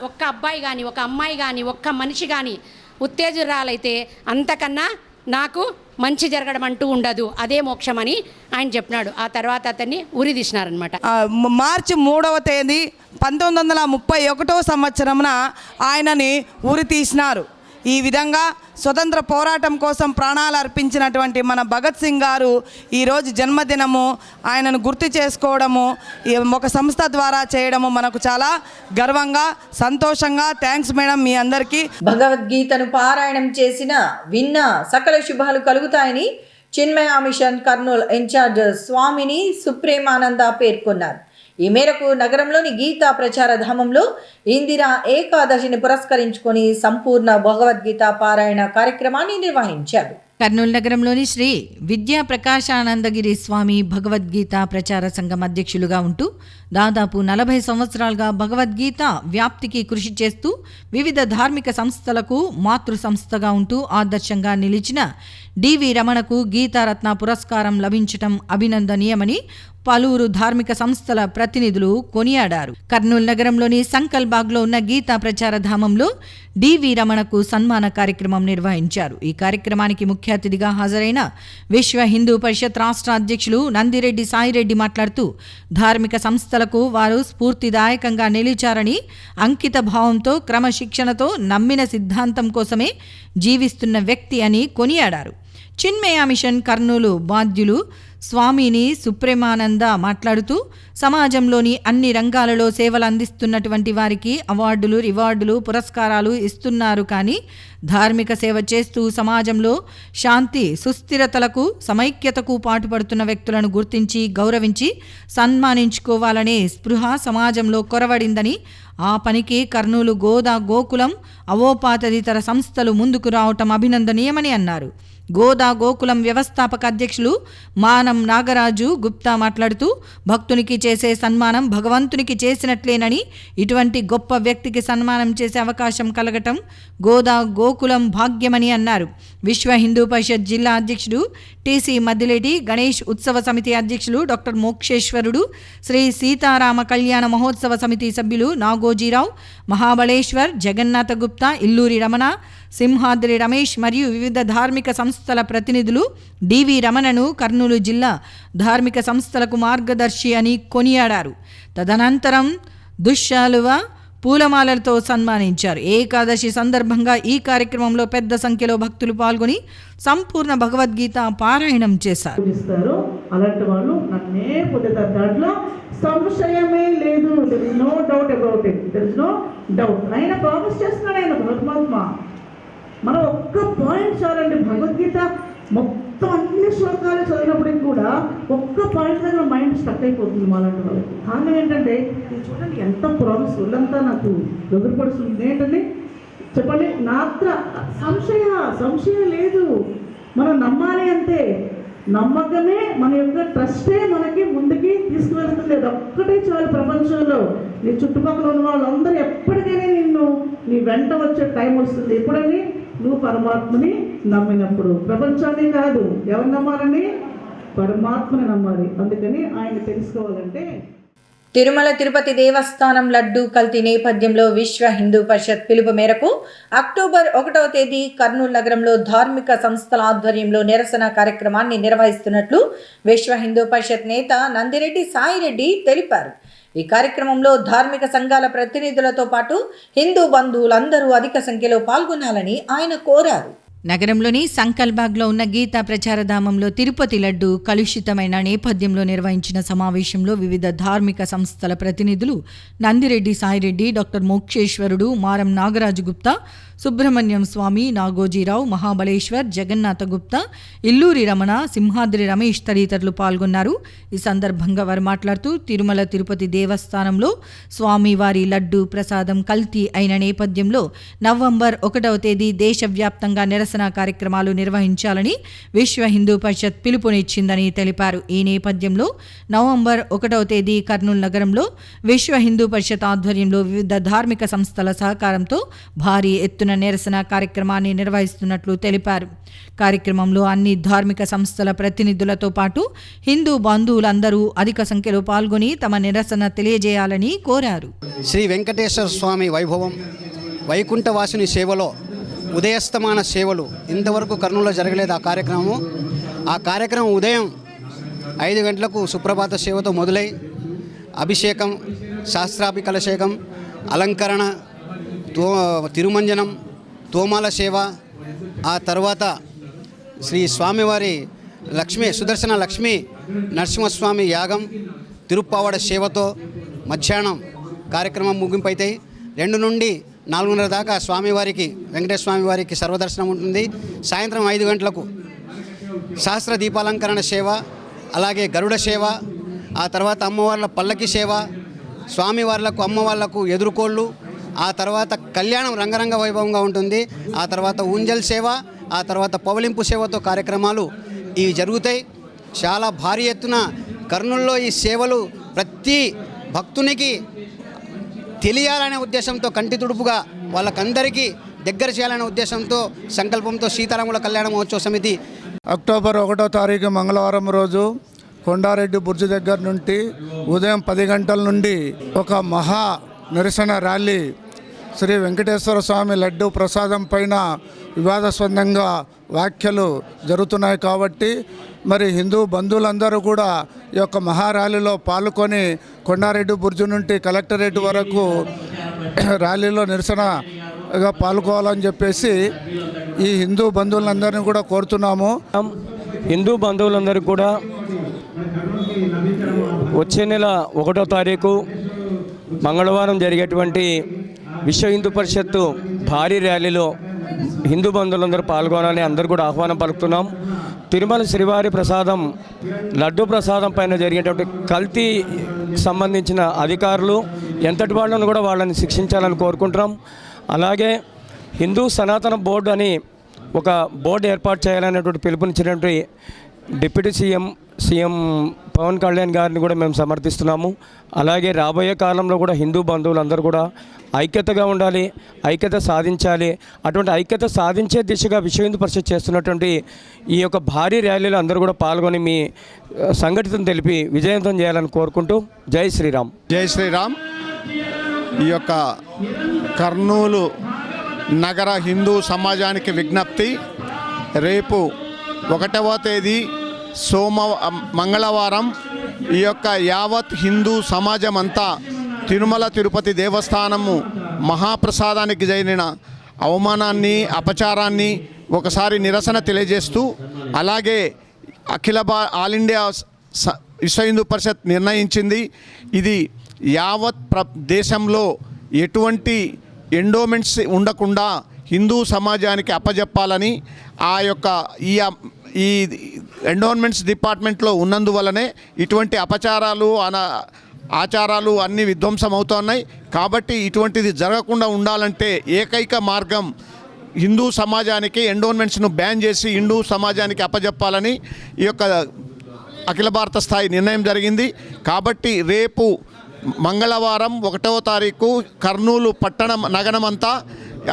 ఒక్క అబ్బాయి కానీ ఒక అమ్మాయి కానీ ఒక్క మనిషి కానీ ఉత్తేజురాలైతే అంతకన్నా నాకు మంచి జరగడం అంటూ ఉండదు, అదే మోక్షమని ఆయన చెప్పినాడు. ఆ తర్వాత అతన్ని ఉరి తీసినారనమాట. మార్చి 3వ తేదీ 1931 సంవత్సరమున ఆయనని ఉరి తీసినారు. ఈ విధంగా స్వతంత్ర పోరాటం కోసం ప్రాణాలు అర్పించినటువంటి మన భగత్ సింగ్ గారు ఈరోజు జన్మదినము ఆయనను గుర్తు చేసుకోవడము ఒక సంస్థ ద్వారా చేయడము మనకు చాలా గర్వంగా సంతోషంగా. థ్యాంక్స్ మేడం మీ అందరికీ. భగవద్గీతను పారాయణం చేసిన విన్న సకల శుభాలు కలుగుతాయని చిన్మయ మిషన్ కర్నూలు ఇన్ఛార్జ్ స్వామిని సుప్రేమానంద పేర్కొన్నారు. ఈ మేరకు నగరంలోని గీతా ప్రచార ధామంలో ఇందిరా ఏకాదశిని పురస్కరించుకొని సంపూర్ణ భగవద్గీత పారాయణ కార్యక్రమాన్ని నిర్వహించారు. కర్నూలు నగరంలోని శ్రీ విద్యా ప్రకాశానందగిరి స్వామి భగవద్గీత ప్రచార సంఘం అధ్యక్షులుగా ఉంటూ దాదాపు 40 సంవత్సరాలుగా భగవద్గీత వ్యాప్తికి కృషి చేస్తూ వివిధ ధార్మిక సంస్థలకు మాతృ సంస్థగా ఉంటూ ఆదర్శంగా నిలిచిన డివి రమణకు గీతారత్న పురస్కారం లభించటం అభినందనీయమని పలువురు ధార్మిక సంస్థల ప్రతినిధులు కొనియాడారు. కర్నూలు నగరంలోని సంకల్బాగ్లో ఉన్న గీతా ప్రచార ధామంలో డివి రమణకు సన్మాన కార్యక్రమం నిర్వహించారు. ఈ కార్యక్రమానికి ముఖ్య అతిథిగా హాజరైన విశ్వ హిందూ పరిషత్ రాష్ట్ర అధ్యక్షులు నందిరెడ్డి సాయిరెడ్డి మాట్లాడుతూ ధార్మిక సంస్థలకు వారు స్ఫూర్తిదాయకంగా నిలిచారని, అంకిత భావంతో క్రమశిక్షణతో నమ్మిన సిద్ధాంతం కోసమే జీవిస్తున్న వ్యక్తి అని కొనియాడారు. చిన్మయ మిషన్ కర్నూలు బాధ్యులు స్వామిని సుప్రేమానంద మాట్లాడుతూ సమాజంలోని అన్ని రంగాలలో సేవలు అందిస్తున్నటువంటి వారికి అవార్డులు, రివార్డులు, పురస్కారాలు ఇస్తున్నారు. కానీ ధార్మిక సేవ చేస్తూ సమాజంలో శాంతి, సుస్థిరతలకు, సమైక్యతకు పాటుపడుతున్న వ్యక్తులను గుర్తించి గౌరవించి సన్మానించుకోవాలనే స్పృహ సమాజంలో కొరవడిందని, ఆ పనికి కర్నూలు గోకులం అవోపాతదితర సంస్థలు ముందుకు రావటం అభినందనీయమని అన్నారు. గోకులం వ్యవస్థాపక అధ్యక్షులు మానం నాగరాజు గుప్తా మాట్లాడుతూ భక్తునికి చేసే సన్మానం భగవంతునికి చేసినట్లేనని, ఇటువంటి గొప్ప వ్యక్తికి సన్మానం చేసే అవకాశం కలగటం గోకులం భాగ్యమని అన్నారు. విశ్వ హిందూ పరిషత్ జిల్లా అధ్యక్షుడు టీసీ మద్దిలేటి, గణేష్ ఉత్సవ సమితి అధ్యక్షులు డాక్టర్ మోక్షేశ్వరుడు, శ్రీ సీతారామ కళ్యాణ మహోత్సవ సమితి సభ్యులు నాగోజీరావు, మహాబళేశ్వర్, జగన్నాథ గుప్తా, ఇల్లూరి రమణ, సింహాద్రి రమేష్ మరియు వివిధ ధార్మిక సంస్థల ప్రతినిధులు డివి రమణను కర్నూలు జిల్లా ధార్మిక సంస్థలకు మార్గదర్శి అని కొనియాడారు. తదనంతరం దుశ్శాలువ, పూలమాలలతో సన్మానించారు. ఏకాదశి సందర్భంగా ఈ కార్యక్రమంలో పెద్ద సంఖ్యలో భక్తులు పాల్గొని సంపూర్ణ భగవద్గీత పారాయణం చేశారు. అలాంటి వాళ్ళు నన్నే పొందుతారు, దాంట్లో సంశయమే లేదు. There is no doubt about it, there is no doubt. ఆయన ప్రామిస్ చేస్తున్నాడు, ఆయన పరమాత్మ. మనం ఒక్క పాయింట్ చాలండి, భగవద్గీత మొత్తం అన్ని శ్లోకాలు చదివినప్పటికి కూడా ఒక్క పాయింట్ దగ్గర మైండ్ స్టక్ అయిపోతుంది మాలాంటి వాళ్ళకి. కారణం ఏంటంటే ఇది చూడండి ఎంత ప్రామిస్, ఒళ్ళంతా నాకు ఎదురుపడుతుంది. ఏంటంటే చెప్పండి, నాత్ర సంశయం లేదు. మనం నమ్మాలి అంతే. నమ్మకమే మన యొక్క ట్రస్టే మనకి ముందుకి తీసుకువెళ్తుంది. అది ఒక్కటే చాలు. ప్రపంచంలో నీ చుట్టుపక్కల ఉన్న వాళ్ళందరూ ఎప్పటికైనా నీ వెంట వచ్చే టైం వస్తుంది. ఎప్పుడని నువ్వు పరమాత్మని నమ్మినప్పుడు. ప్రపంచాన్ని కాదు, ఎవరు నమ్మాలని? పరమాత్మని నమ్మాలి. అందుకని ఆయన తెలుసుకోవాలంటే తిరుమల తిరుపతి దేవస్థానం లడ్డూ కల్తీ నేపథ్యంలో విశ్వ హిందూ పరిషత్ పిలుపు మేరకు అక్టోబర్ 1వ తేదీ కర్నూలు నగరంలో ధార్మిక సంస్థల ఆధ్వర్యంలో నిరసన కార్యక్రమాన్ని నిర్వహిస్తున్నట్లు విశ్వ హిందూ పరిషత్ నేత నందిరెడ్డి సాయిరెడ్డి తెలిపారు. ఈ కార్యక్రమంలో ధార్మిక సంఘాల ప్రతినిధులతో పాటు హిందూ బంధువులందరూ అధిక సంఖ్యలో పాల్గొనాలని ఆయన కోరారు. నగరంలోని సంకల్బాగ్లో ఉన్న గీతా ప్రచారధామంలో తిరుపతి లడ్డు కలుషితమైన నేపథ్యంలో నిర్వహించిన సమావేశంలో వివిధ ధార్మిక సంస్థల ప్రతినిధులు నందిరెడ్డి సాయిరెడ్డి, డాక్టర్ మోక్షేశ్వరుడు, మారం నాగరాజు గుప్తా, సుబ్రహ్మణ్యం స్వామి, నాగోజీరావు, మహాబలేశ్వర్, జగన్నాథ గుప్తా, ఇల్లూరి రమణ, సింహాద్రి రమేష్ తదితరులు పాల్గొన్నారు. ఈ సందర్భంగా వారు మాట్లాడుతూ తిరుమల తిరుపతి దేవస్థానంలో స్వామివారి లడ్డు ప్రసాదం కల్తీ అయిన నేపథ్యంలో నవంబర్ 1వ తేదీ దేశవ్యాప్తంగా నిరసన కార్యక్రమాలు నిర్వహించాలని విశ్వ హిందూ పరిషత్ పిలుపునిచ్చిందని తెలిపారు. ఈ నేపథ్యంలో నవంబర్ 1వ తేదీ కర్నూలు నగరంలో విశ్వ హిందూ పరిషత్ ఆధ్వర్యంలో వివిధ ధార్మిక సంస్థల సహకారంతో భారీ ఎత్తున నిరసన కార్యక్రమాన్ని నిర్వహిస్తున్నట్లు తెలిపారు. కార్యక్రమంలో అన్ని ధార్మిక సంస్థల ప్రతినిధులతో పాటు హిందూ బంధువులందరూ అధిక సంఖ్యలో పాల్గొని తమ నిరసన తెలియజేయాలని కోరారు. శ్రీ వెంకటేశ్వర స్వామి వైభవం, వైకుంఠవాసుని సేవలో ఉదయస్తమాన సేవలు ఇంతవరకు కర్నూలులో జరగలేదు. ఆ కార్యక్రమం ఉదయం 5 గంటలకు సుప్రభాత సేవతో మొదలై అభిషేకం, శాస్త్రాభికలశేకం, అలంకరణ, తిరుమంజనం, తోమాల సేవ, ఆ తర్వాత శ్రీ స్వామివారి సుదర్శన లక్ష్మీ నరసింహస్వామి యాగం, తిరుప్పావడ సేవతో మధ్యాహ్నం కార్యక్రమం ముగింపు అవుతాయి. 2 నుండి 4:30 దాకా స్వామివారికి, వెంకటేశ్వర స్వామి వారికి సర్వదర్శనం ఉంటుంది. సాయంత్రం 5 గంటలకు సహస్ర దీపాలంకరణ సేవ, అలాగే గరుడ సేవ, ఆ తర్వాత అమ్మవార్ల పల్లకి సేవ, స్వామివార్లకు అమ్మవార్లకు ఎదురుకోళ్ళు, ఆ తర్వాత కళ్యాణం రంగరంగ వైభవంగా ఉంటుంది. ఆ తర్వాత ఊంజల్ సేవ, ఆ తర్వాత పవలింపు సేవతో కార్యక్రమాలు ఇవి జరుగుతాయి. చాలా భారీ ఎత్తున కర్నూలులో ఈ సేవలు ప్రతి భక్తునికి తెలియాలనే ఉద్దేశంతో, కంటి తుడుపుగా వాళ్ళకందరికీ దగ్గర చేయాలనే ఉద్దేశంతో, సంకల్పంతో సీతారాముల కళ్యాణ మహోత్సవ సమితి అక్టోబర్ 1వ తారీఖు మంగళవారం రోజు కొండారెడ్డి బుర్జు దగ్గర నుండి ఉదయం 10 గంటల నుండి ఒక మహా నిరసన ర్యాలీ శ్రీ వెంకటేశ్వర స్వామి లడ్డు ప్రసాదం పైన వివాదాస్పదంగా వ్యాఖ్యలు జరుగుతున్నాయి. కాబట్టి మరి హిందూ బంధువులందరూ కూడా ఈ యొక్క మహా ర్యాలీలో పాల్గొని కొండారెడ్డి బుర్జు నుండి కలెక్టరేట్ వరకు ర్యాలీలో నిరసనగా పాల్గొవాలని చెప్పేసి ఈ హిందూ బంధువులందరినీ కూడా కోరుతున్నాము. హిందూ బంధువులందరూ కూడా వచ్చే నెల 1వ తారీఖు మంగళవారం జరిగేటువంటి విశ్వ హిందూ పరిషత్తు భారీ ర్యాలీలో హిందూ బంధువులందరూ పాల్గొనాలని అందరూ కూడా ఆహ్వానం పలుకుతున్నాం. తిరుమల శ్రీవారి ప్రసాదం లడ్డు ప్రసాదం పైన జరిగేటువంటి కల్తీ సంబంధించిన అధికారులు ఎంతటి వాళ్ళను కూడా వాళ్ళని శిక్షించాలని కోరుకుంటున్నాం. అలాగే హిందూ సనాతన బోర్డు అని ఒక బోర్డు ఏర్పాటు చేయాలనేటువంటి పిలుపునిచ్చినటువంటి డిప్యూటీ సీఎం పవన్ కళ్యాణ్ గారిని కూడా మేము సమర్థిస్తున్నాము. అలాగే రాబోయే కాలంలో కూడా హిందూ బంధువులందరూ కూడా ఐక్యతగా ఉండాలి, ఐక్యత సాధించాలి. అటువంటి ఐక్యత సాధించే దిశగా విశ్వ హిందూ పరిషత్ చేస్తున్నటువంటి ఈ యొక్క భారీ ర్యాలీలో అందరూ కూడా పాల్గొని మీ సంఘటితం తెలిపి విజయవంతం చేయాలని కోరుకుంటూ జై శ్రీరామ్. జై శ్రీరామ్. ఈ యొక్క కర్నూలు నగర హిందూ సమాజానికి విజ్ఞప్తి, రేపు 1వ తేదీ మంగళవారం ఈ యొక్క యావత్ హిందూ సమాజం అంతా తిరుమల తిరుపతి దేవస్థానము మహాప్రసాదానికి జరిగిన అవమానాన్ని, అపచారాన్ని ఒకసారి నిరసన తెలియజేస్తూ, అలాగే ఆల్ ఇండియా విశ్వ హిందూ పరిషత్ నిర్ణయించింది ఇది యావత్ దేశంలో ఎటువంటి ఎండోమెంట్స్ ఉండకుండా హిందూ సమాజానికి అప్పజెప్పాలని ఆ యొక్క ఈ ఎండోమెంట్స్ డిపార్ట్మెంట్లో ఉన్నందువలనే ఇటువంటి అపచారాలు ఆచారాలు అన్నీ విధ్వంసం అవుతున్నాయి. కాబట్టి ఇటువంటిది జరగకుండా ఉండాలంటే ఏకైక మార్గం హిందూ సమాజానికి ఎండోమెంట్స్ను బ్యాన్ చేసి హిందూ సమాజానికి అప్పజెప్పాలని ఈ యొక్క అఖిల భారత స్థాయి నిర్ణయం జరిగింది. కాబట్టి రేపు మంగళవారం 1వ తారీఖు కర్నూలు నగరమంతా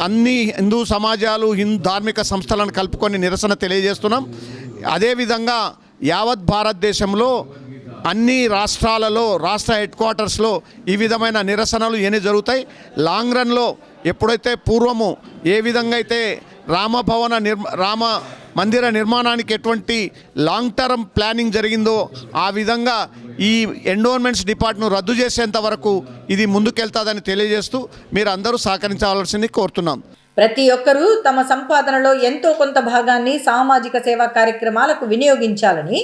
అన్ని హిందూ సమాజాలు, ధార్మిక సంస్థలను కలుపుకొని నిరసన తెలియజేస్తున్నాం. అదేవిధంగా యావత్ భారతదేశంలో అన్ని రాష్ట్రాలలో రాష్ట్ర హెడ్ క్వార్టర్స్లో ఈ విధమైన నిరసనలు ఎన్ని జరుగుతాయి. లాంగ్ రన్లో ఎప్పుడైతే పూర్వము ఏ విధంగా అయితే రామ మందిర నిర్మాణానికి ఎటువంటి లాంగ్ టర్మ్ ప్లానింగ్ జరిగిందో ఆ విధంగా ఈ ఎండోన్మెంట్స్ డిపార్ట్మెంట్ రద్దు చేసేంత వరకు ఇది ముందుకెళ్తాదని తెలియజేస్తూ మీరు అందరూ సహకరించవలసింది కోరుతున్నాం. ప్రతి ఒక్కరూ తమ సంపాదనలో ఎంతో కొంత భాగాన్ని సామాజిక సేవా కార్యక్రమాలకు వినియోగించాలని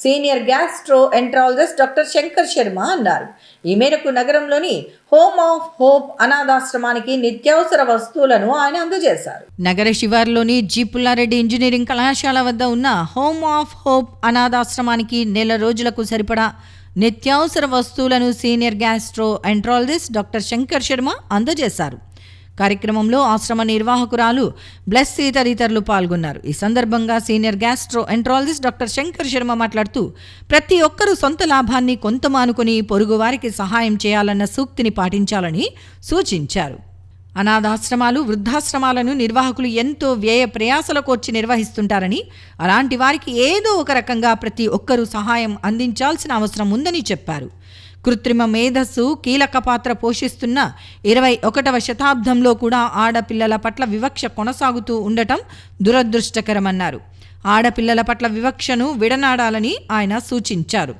senior gastroenterologist doctor Shankar Sharma అన్నారు. ఈ మేరకు నగరంలోని హోమ్ ఆఫ్ హోప్ అనాథాశ్రమానికి నిత్యావసర వస్తువులను ఆయన అందజేశారు. నగర శివార్లోని జి పుల్లారెడ్డి ఇంజనీరింగ్ కళాశాల వద్ద ఉన్న హోమ్ ఆఫ్ హోప్ అనాథాశ్రమానికి నెల రోజులకు సరిపడా నిత్యావసర వస్తువులను senior gastroenterologist doctor Shankar Sharma అందజేశారు. కార్యక్రమంలో ఆశ్రమ నిర్వాహకురాలు బ్లెస్సీ తదితరులు పాల్గొన్నారు. ఈ సందర్భంగా senior gastroenterologist doctor Shankar Sharma మాట్లాడుతూ ప్రతి ఒక్కరూ సొంత లాభాన్ని కొంత మానుకొని పొరుగువారికి సహాయం చేయాలన్న సూక్తిని పాటించాలని సూచించారు. అనాథాశ్రమాలు, వృద్ధాశ్రమాలను నిర్వాహకులు ఎంతో వ్యయ ప్రయాసల కోర్చి నిర్వహిస్తుంటారని, అలాంటి వారికి ఏదో ఒక రకంగా ప్రతి ఒక్కరూ సహాయం అందించాల్సిన అవసరం ఉందని చెప్పారు. కృత్రిమ మేధస్సు కీలక పాత్ర పోషిస్తున్న 21వ శతాబ్దంలో కూడా ఆడపిల్లల పట్ల వివక్ష కొనసాగుతూ ఉండటం దురదృష్టకరమన్నారు. ఆడపిల్లల పట్ల వివక్షను విడనాడాలని ఆయన సూచించారు.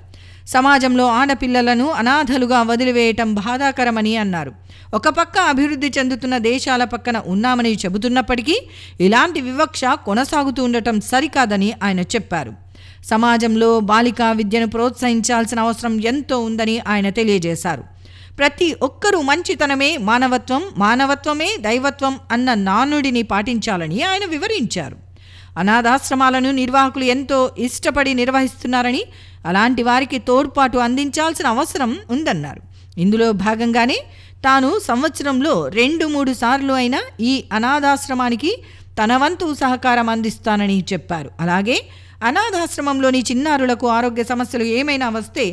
సమాజంలో ఆడపిల్లలను అనాథలుగా వదిలివేయటం బాధాకరమని అన్నారు. ఒక పక్క అభివృద్ధి చెందుతున్న దేశాల పక్కన ఉన్నామని చెబుతున్నప్పటికీ ఇలాంటి వివక్ష కొనసాగుతూ ఉండటం సరికాదని ఆయన చెప్పారు. సమాజంలో బాలికా విద్యను ప్రోత్సహించాల్సిన అవసరం ఎంతో ఉందని ఆయన తెలియజేశారు. ప్రతి ఒక్కరూ మంచితనమే మానవత్వం, మానవత్వమే దైవత్వం అన్న నానుడిని పాటించాలని ఆయన వివరించారు. అనాథాశ్రమాలను నిర్వాహకులు ఎంతో ఇష్టపడి నిర్వహిస్తున్నారని, అలాంటి వారికి తోడ్పాటు అందించాల్సిన అవసరం ఉందన్నారు. ఇందులో భాగంగానే తాను సంవత్సరంలో 2-3 సార్లు అయినా ఈ అనాథాశ్రమానికి తన వంతు సహకారం అందిస్తానని చెప్పారు. అలాగే అనాథాశ్రమంలోని చిన్నారులకు ఆరోగ్య సమస్యలు ఏమైనా వస్తే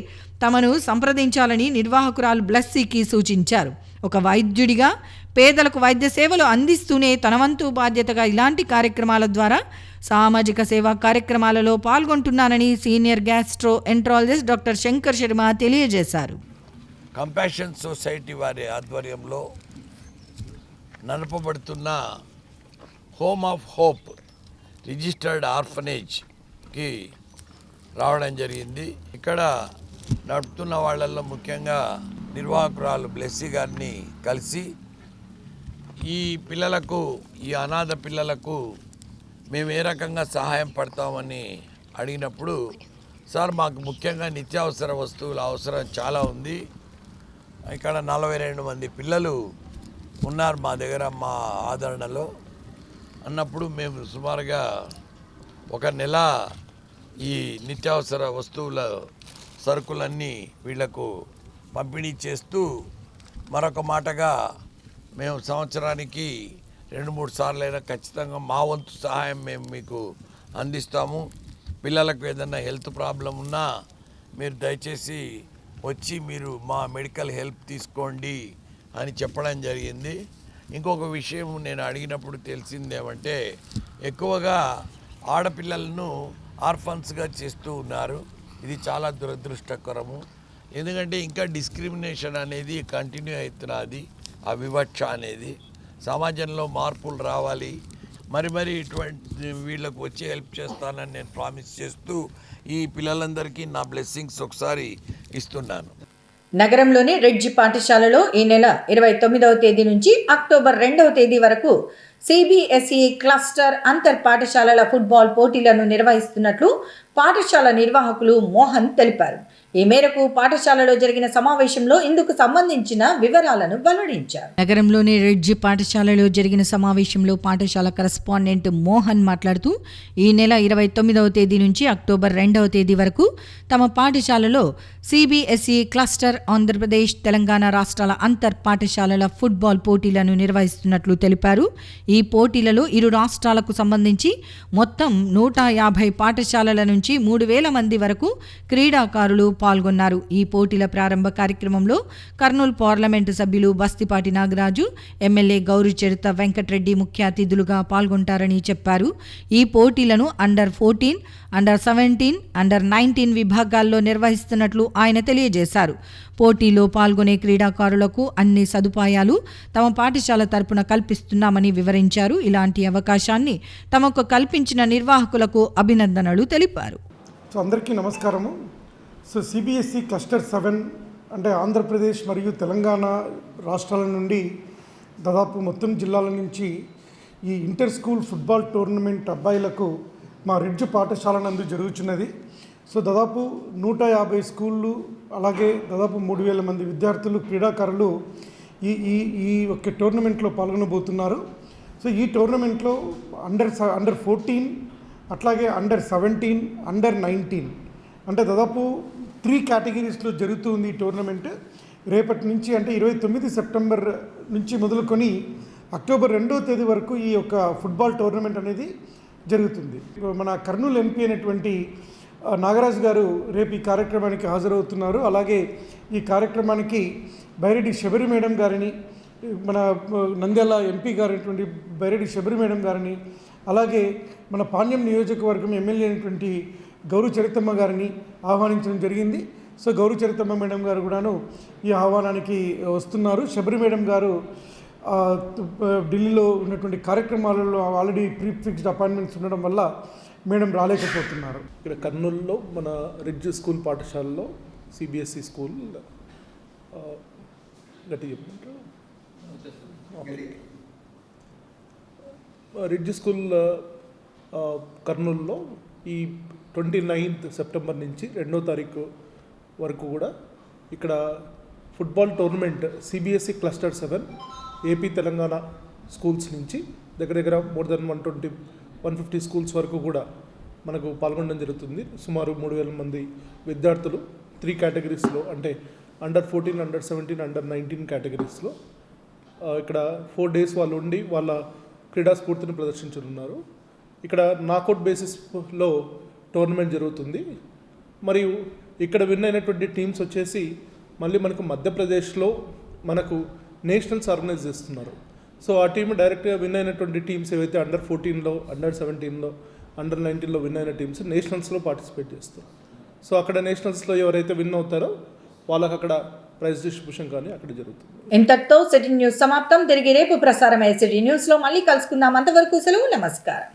తమను సంప్రదించాలని నిర్వాహకురాలు బ్లెస్సీకి సూచించారు. ఒక వైద్యుడిగా పేదలకు వైద్య సేవలు అందిస్తూనే తన వంతు బాధ్యతగా ఇలాంటి కార్యక్రమాల ద్వారా సామాజిక సేవా కార్యక్రమాలలో పాల్గొంటున్నానని senior gastroenterologist doctor Shankar Sharma తెలియజేశారు. కంపాషన్ సొసైటీ వారి ఆధ్వర్యంలో నడపబడుతున్న హోమ్ ఆఫ్ హోప్ రిజిస్టర్డ్ ఆర్ఫనేజ్కి రావడం జరిగింది. ఇక్కడ నడుపుతున్న వాళ్ళల్లో ముఖ్యంగా నిర్వాహకురాలు బ్లెస్సీ గారిని కలిసి ఈ పిల్లలకు, ఈ అనాథ పిల్లలకు మేము ఏ రకంగా సహాయం పడతామని అడిగినప్పుడు, సార్ మాకు ముఖ్యంగా నిత్యావసర వస్తువుల అవసరం చాలా ఉంది, ఇక్కడ 42 మంది పిల్లలు ఉన్నారు మా దగ్గర మా ఆదరణలో అన్నప్పుడు మేము సుమారుగా ఒక నెల ఈ నిత్యావసర వస్తువుల సరుకులన్నీ వీళ్లకు పంపిణీ చేస్తూ మరొక మాటగా మేము సంవత్సరానికి 2-3 సార్లైనా ఖచ్చితంగా మా వంతు సహాయం మేము మీకు అందిస్తాము. పిల్లలకు ఏదైనా హెల్త్ ప్రాబ్లం ఉన్నా మీరు దయచేసి వచ్చి మీరు మా మెడికల్ హెల్ప్ తీసుకోండి అని చెప్పడం జరిగింది. ఇంకొక విషయం నేను అడిగినప్పుడు తెలిసిందేమంటే, ఎక్కువగా ఆడపిల్లలను ఆర్ఫన్స్గా చేస్తూ ఉన్నారు. ఇది చాలా దురదృష్టకరము. ఎందుకంటే ఇంకా డిస్క్రిమినేషన్ అనేది కంటిన్యూ అవుతున్నది. ఆ వివక్ష అనేది సమాజంలో మార్పులు రావాలి. మరి ఇటువంటి వీళ్ళకు వచ్చి హెల్ప్ చేస్తానని నేను ప్రామిస్ చేస్తూ ఈ పిల్లలందరికీ నా బ్లెస్సింగ్స్ ఒకసారి ఇస్తున్నాను. నగరంలోని రెడ్జి పాఠశాలలో ఈ నెల 29వ తేదీ నుంచి అక్టోబర్ 2వ తేదీ వరకు సిబిఎస్ఈ క్లస్టర్ అంతర్ పాఠశాలల ఫుట్బాల్ పోటీలను నిర్వహిస్తున్నట్లు పాఠశాల నిర్వాహకులు మోహన్ తెలిపారు. ఈ మేరకు పాఠశాలలో జరిగిన సమావేశంలో ఇందుకు సంబంధించిన వివరాలను వెల్లడించారు. నగరంలోని రెడ్జి పాఠశాలలో జరిగిన సమావేశంలో పాఠశాల కరెస్పాండెంట్ మోహన్ మాట్లాడుతూ, ఈ నెల 29వ తేదీ నుంచి అక్టోబర్ 2వ తేదీ వరకు తమ పాఠశాలలో సిబిఎస్ఈ క్లస్టర్ ఆంధ్రప్రదేశ్, తెలంగాణ రాష్ట్రాల అంతర్ పాఠశాలల ఫుట్బాల్ పోటీలను నిర్వహిస్తున్నట్లు తెలిపారు. ఈ పోటీలలో ఇరు రాష్ట్రాలకు సంబంధించి మొత్తం 150 పాఠశాలల నుంచి 3000 మంది వరకు క్రీడాకారులు పాల్గొన్నారు. ఈ పోటీల ప్రారంభ కార్యక్రమంలో కర్నూలు పార్లమెంటు సభ్యులు బస్తిపాటి నాగరాజు, ఎమ్మెల్యే గౌరిచరిత వెంకటరెడ్డి ముఖ్య అతిథులుగా పాల్గొంటారని చెప్పారు. ఈ పోటీలను అండర్ 14, అండర్ 17, అండర్ 19 విభాగాల్లో నిర్వహిస్తున్నట్లు ఆయన తెలియజేశారు. పోటీలో పాల్గొనే క్రీడాకారులకు అన్ని సదుపాయాలు తమ పాఠశాల తరపున కల్పిస్తున్నామని వివరించారు. ఇలాంటి అవకాశాన్ని తమకు కల్పించిన నిర్వాహకులకు అభినందనలు తెలిపారు. సో అందరికీ నమస్కారము. సో సిబిఎస్ఈ క్లస్టర్ 7 అంటే ఆంధ్రప్రదేశ్ మరియు తెలంగాణ రాష్ట్రాల నుండి దాదాపు మొత్తం జిల్లాల నుంచి ఈ ఇంటర్ స్కూల్ ఫుట్బాల్ టోర్నమెంట్ అబ్బాయిలకు మా రిడ్జ్ పాఠశాల నందు జరుగుతున్నది. సో దాదాపు 150 స్కూళ్ళు, అలాగే దాదాపు 3000 మంది విద్యార్థులు, క్రీడాకారులు ఈ ఈ ఈ ఒక్క టోర్నమెంట్లో పాల్గొనబోతున్నారు. సో ఈ టోర్నమెంట్లో అండర్ 14, అట్లాగే అండర్ 17, అండర్ 19 అంటే దాదాపు 3 కేటగిరీస్లో జరుగుతుంది ఈ టోర్నమెంట్. రేపటి నుంచి అంటే 29 సెప్టెంబర్ నుంచి మొదలుకొని అక్టోబర్ 2వ తేదీ వరకు ఈ యొక్క ఫుట్బాల్ టోర్నమెంట్ అనేది జరుగుతుంది. మన కర్నూలు ఎంపీ అయినటువంటి నాగరాజు గారు రేపు ఈ కార్యక్రమానికి హాజరవుతున్నారు. అలాగే ఈ కార్యక్రమానికి బైరెడ్డి శబరి మేడం గారిని, మన నంద్యాల ఎంపీ గారైనటువంటి బైరెడ్డి శబరి మేడం గారిని, అలాగే మన పాణ్యం నియోజకవర్గం ఎమ్మెల్యే అయినటువంటి గౌరు చరితమ్మ గారిని ఆహ్వానించడం జరిగింది. సో గౌరు చరితమ్మ మేడం గారు కూడాను ఈ ఆహ్వానానికి వస్తున్నారు. శబరి మేడం గారు ఢిల్లీలో ఉన్నటువంటి కార్యక్రమాలలో ఆల్రెడీ ప్రీ ఫిక్స్డ్ అపాయింట్మెంట్స్ ఉండడం వల్ల మేడం రాలేకపోతున్నారు. ఇక్కడ కర్నూలులో మన రిడ్జ్ స్కూల్ పాఠశాలలో సిబిఎస్ఈ స్కూల్ గట్టి చెప్పమంటారు రిడ్జ్ స్కూల్ కర్నూలులో ఈ 29th సెప్టెంబర్ నుంచి 2వ తారీఖు వరకు కూడా ఇక్కడ football tournament CBSE cluster 7 AP Telangana schools నుంచి దగ్గర మోర్ దెన్ 150 స్కూల్స్ వరకు కూడా మనకు పాల్గొనడం జరుగుతుంది. సుమారు 3000 మంది విద్యార్థులు 3 కేటగిరీస్లో అంటే అండర్ 14, అండర్ 17, అండర్ 19 కేటగిరీస్లో ఇక్కడ 4 days వాళ్ళు ఉండి వాళ్ళ క్రీడా స్ఫూర్తిని ప్రదర్శించనున్నారు. ఇక్కడ నాకౌట్ బేసిస్లో టోర్నమెంట్ జరుగుతుంది. మరియు ఇక్కడ విన్ అయినటువంటి టీమ్స్ వచ్చేసి మళ్ళీ మనకు మధ్యప్రదేశ్లో మనకు నేషనల్స్ ఆర్గనైజ్ చేస్తున్నారు. సో ఆ టీమ్ డైరెక్ట్గా విన్ అయినటువంటి టీమ్స్ ఏవైతే అండర్ 14లో, అండర్ 17లో, అండర్ 19లో విన్ అయిన టీమ్స్ నేషనల్స్లో పార్టిసిపేట్ చేస్తారు. సో అక్కడ నేషనల్స్లో ఎవరైతే విన్ అవుతారో వాళ్ళకి అక్కడ ప్రైజ్ డిస్ట్రిబ్యూషన్ కానీ అక్కడ జరుగుతుంది. ఇంతటితో సిటీ న్యూస్ సమాప్తం. తిరిగి రేపు ప్రసారమయ్యే సిటీ న్యూస్లో మళ్ళీ కలుసుకుందాం. అంతవరకు సెలవు. నమస్కారం.